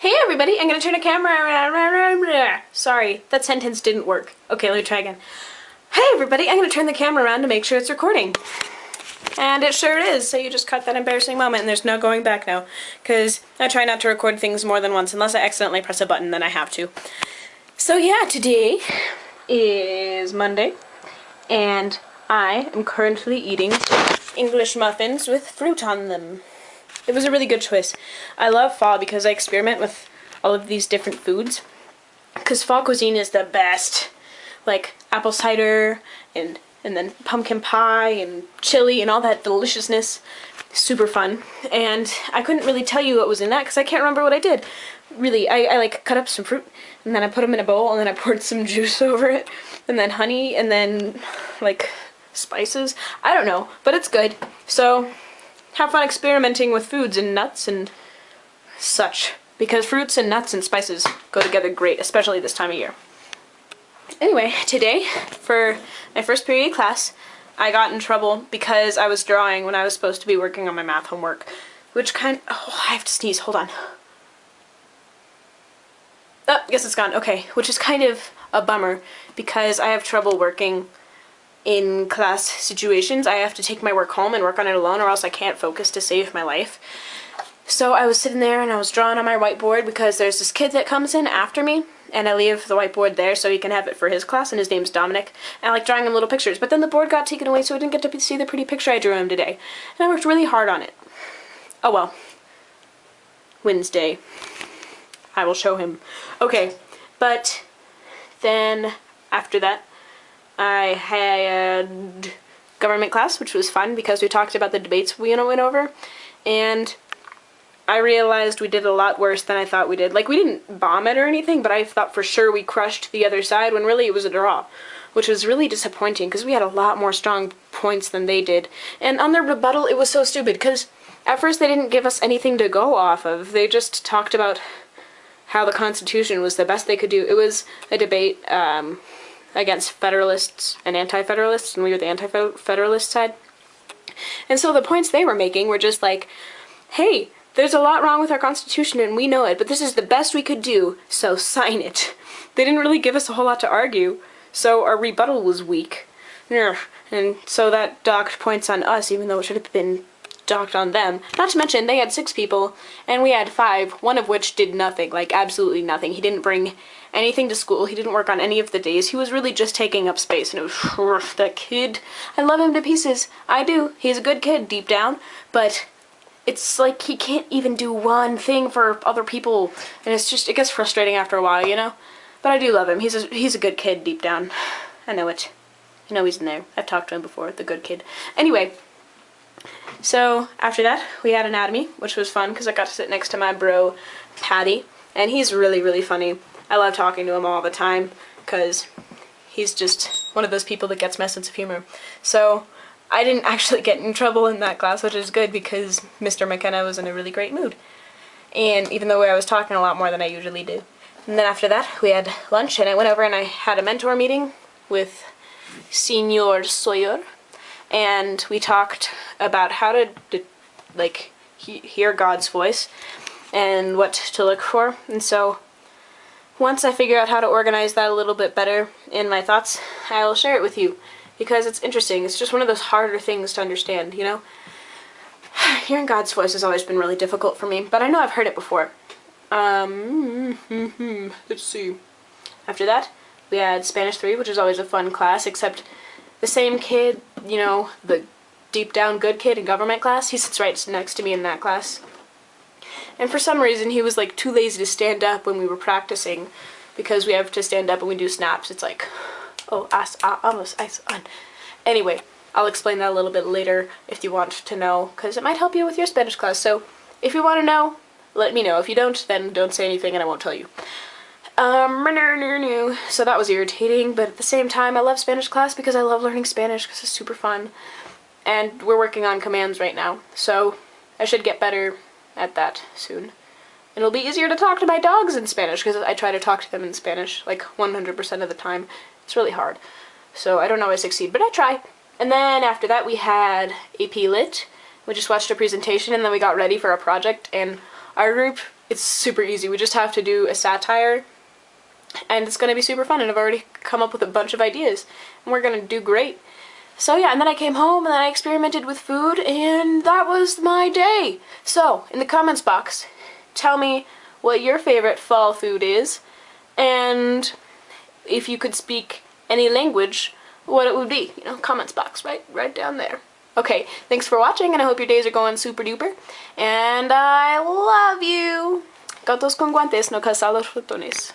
Hey everybody, I'm gonna turn the camera around. Sorry, that sentence didn't work. Okay, let me try again. Hey everybody, I'm gonna turn the camera around to make sure it's recording. And it sure is, so you just cut that embarrassing moment and there's no going back now. Because I try not to record things more than once, unless I accidentally press a button, then I have to. So yeah, today is Monday, and I am currently eating English muffins with fruit on them. It was a really good choice. I love fall because I experiment with all of these different foods. Because fall cuisine is the best. Like apple cider and then pumpkin pie and chili and all that deliciousness. Super fun. And I couldn't really tell you what was in that because I can't remember what I did. Really, I like cut up some fruit and then I put them in a bowl and then I poured some juice over it. And then honey and then like spices. I don't know, but it's good. So have fun experimenting with foods and nuts and such, because fruits and nuts and spices go together great, especially this time of year. Anyway, today, for my first period class, I got in trouble because I was drawing when I was supposed to be working on my math homework, which oh, I have to sneeze, hold on. Oh, guess it's gone, okay, which is kind of a bummer because I have trouble working in class situations. I have to take my work home and work on it alone or else I can't focus to save my life. So I was sitting there and I was drawing on my whiteboard because there's this kid that comes in after me and I leave the whiteboard there so he can have it for his class, and his name's Dominic. And I like drawing him little pictures, but then the board got taken away so I didn't get to see the pretty picture I drew him today. And I worked really hard on it. Oh well. Wednesday. I will show him. Okay, but then after that I had government class, which was fun because we talked about the debates we went over, and I realized we did a lot worse than I thought we did. Like, we didn't bomb it or anything, but I thought for sure we crushed the other side when really it was a draw, which was really disappointing because we had a lot more strong points than they did. And on their rebuttal, it was so stupid because at first they didn't give us anything to go off of. They just talked about how the Constitution was the best they could do. It was a debate against Federalists and Anti-Federalists, and we were the Anti-Federalist side. And so the points they were making were just like, hey, there's a lot wrong with our Constitution and we know it, but this is the best we could do, so sign it. They didn't really give us a whole lot to argue, so our rebuttal was weak. And so that docked points on us, even though it should have been docked on them. Not to mention, they had 6 people, and we had 5, one of which did nothing, like absolutely nothing. He didn't bring anything to school, he didn't work on any of the days, he was really just taking up space, and it was, that kid, I love him to pieces, I do, he's a good kid deep down, but it's like he can't even do one thing for other people, and it's just, it gets frustrating after a while, you know? But I do love him, he's a good kid deep down, I know it, I know he's in there, I've talked to him before, the good kid. Anyway, so after that, we had anatomy, which was fun because I got to sit next to my bro, Patty, and he's really, really funny. I love talking to him all the time because he's just one of those people that gets my sense of humor. So I didn't actually get in trouble in that class, which is good because Mr. McKenna was in a really great mood. And even though I was talking a lot more than I usually do. And then after that, we had lunch, and I went over and I had a mentor meeting with Senor Sawyer. And we talked about how to like, hear God's voice and what to look for. And so once I figure out how to organize that a little bit better in my thoughts, I will share it with you because it's interesting. It's just one of those harder things to understand, you know? Hearing God's voice has always been really difficult for me, but I know I've heard it before. Let's see. After that, we had Spanish 3, which is always a fun class, except the same kid, you know, the deep down good kid in government class, he sits right next to me in that class. And for some reason, he was like too lazy to stand up when we were practicing because we have to stand up and we do snaps. It's like, oh, almost, on. Anyway, I'll explain that a little bit later if you want to know, because it might help you with your Spanish class. So if you want to know, let me know. If you don't, then don't say anything and I won't tell you. So that was irritating, but at the same time, I love Spanish class because I love learning Spanish because it's super fun. And we're working on commands right now, so I should get better at that soon. And it'll be easier to talk to my dogs in Spanish because I try to talk to them in Spanish like 100% of the time. It's really hard. So I don't always succeed, but I try. And then after that we had AP Lit. We just watched a presentation and then we got ready for a project, and our group It's super easy. We just have to do a satire, and it's gonna be super fun, and I've already come up with a bunch of ideas, and we're gonna do great. So yeah, and then I came home, and then I experimented with food, and that was my day. So, in the comments box, tell me what your favorite fall food is, and if you could speak any language, what it would be. You know, comments box, right down there. Okay, thanks for watching, and I hope your days are going super duper, and I love you. Gatos con guantes, no calzados ratones.